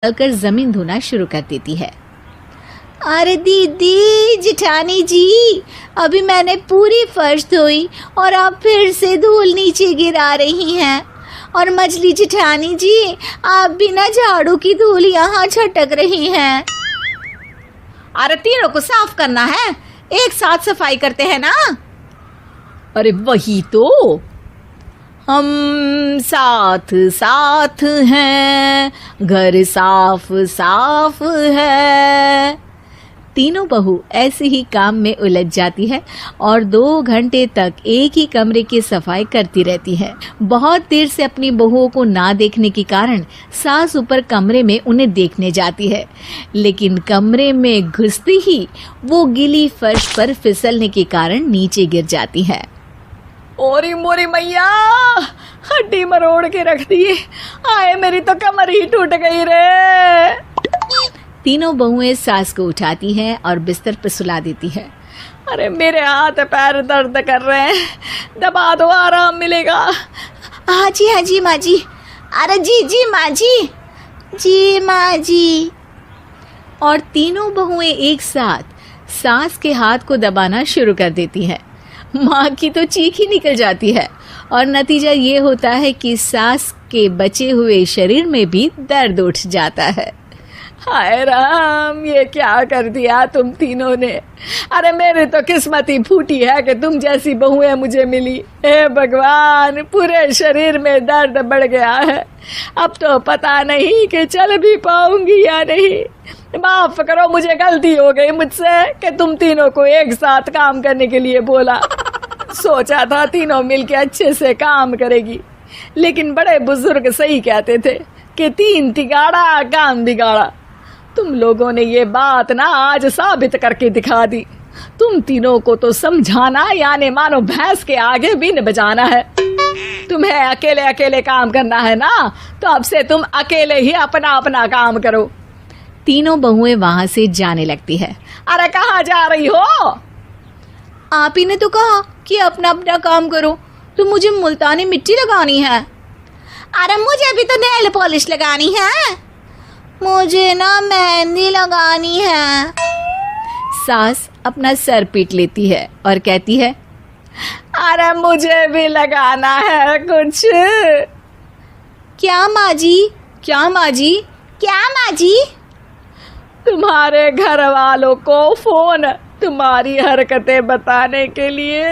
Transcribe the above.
चलकर जमीन धोना शुरू कर देती है। अरे दीदी जिठानी जी, अभी मैंने पूरी फर्श धोई और आप फिर से धूल नीचे गिरा रही हैं। और मछली जिठानी जी, आप बिना झाड़ू की धूल यहाँ छटक रही हैं। अरे तीनों को साफ करना है, एक साथ सफाई करते हैं ना। अरे वही तो, हम साथ साथ हैं, घर साफ साफ है। तीनों बहू ऐसे ही काम में उलझ जाती है और 2 घंटे तक एक ही कमरे की सफाई करती रहती है। बहुत देर से अपनी बहुओं को ना देखने के कारण सास ऊपर कमरे में उन्हें देखने जाती है, लेकिन कमरे में घुसती ही वो गीली फर्श पर फिसलने के कारण नीचे गिर जाती है। ओरी मोरी मैया, हड्डी मरोड़ के रख दी, आए मेरी तो कमर ही टूट गई रे। तीनों बहुएं सास को उठाती हैं और बिस्तर पर सुला देती है। अरे मेरे हाथ पैर दर्द कर रहे हैं, दबा दो आराम मिलेगा। हाँ जी माँ जी। अरे जी माँ जी माँ जी। और तीनों बहुएं एक साथ सास के हाथ को दबाना शुरू कर देती हैं। माँ की तो चीख ही निकल जाती है और नतीजा ये होता है कि सास के बचे हुए शरीर में भी दर्द उठ जाता है। हाय राम, ये क्या कर दिया तुम तीनों ने। अरे मेरी तो किस्मत ही फूटी है कि तुम जैसी बहुएं मुझे मिली। हे भगवान, पूरे शरीर में दर्द बढ़ गया है, अब तो पता नहीं कि चल भी पाऊंगी या नहीं। माफ करो, मुझे गलती हो गई मुझसे कि तुम तीनों को एक साथ काम करने के लिए बोला। सोचा था तीनों मिलके अच्छे से काम करेगी, लेकिन बड़े बुजुर्ग सही कहते थे कि 3 तिगाड़ा काम बिगाड़ा। तुम लोगों ने ये बात ना आज साबित करके दिखा दी। तुम तीनों को तो समझाना यानी मानो भैंस के आगे बीन बजाना है। तुम्हें अकेले अकेले काम करना है ना, तो अब से तुम अकेले ही अपना अपना काम करो। तीनों बहुएं वहां से जाने लगती है। अरे कहाँ जा रही हो? आप ही ने तो कहा कि अपना अपना काम करो, तो मुझे मुल्तानी मिट्टी लगानी है। अरे मुझे भी तो नेल पॉलिश लगानी है, मुझे ना मेहंदी लगानी है। सास अपना सर पीट लेती है और कहती है, अरे मुझे भी लगाना है कुछ। क्या माँ जी? क्या माँ जी? क्या माँ जी? तुम्हारे घर वालों को फोन तुम्हारी हरकतें बताने के लिए।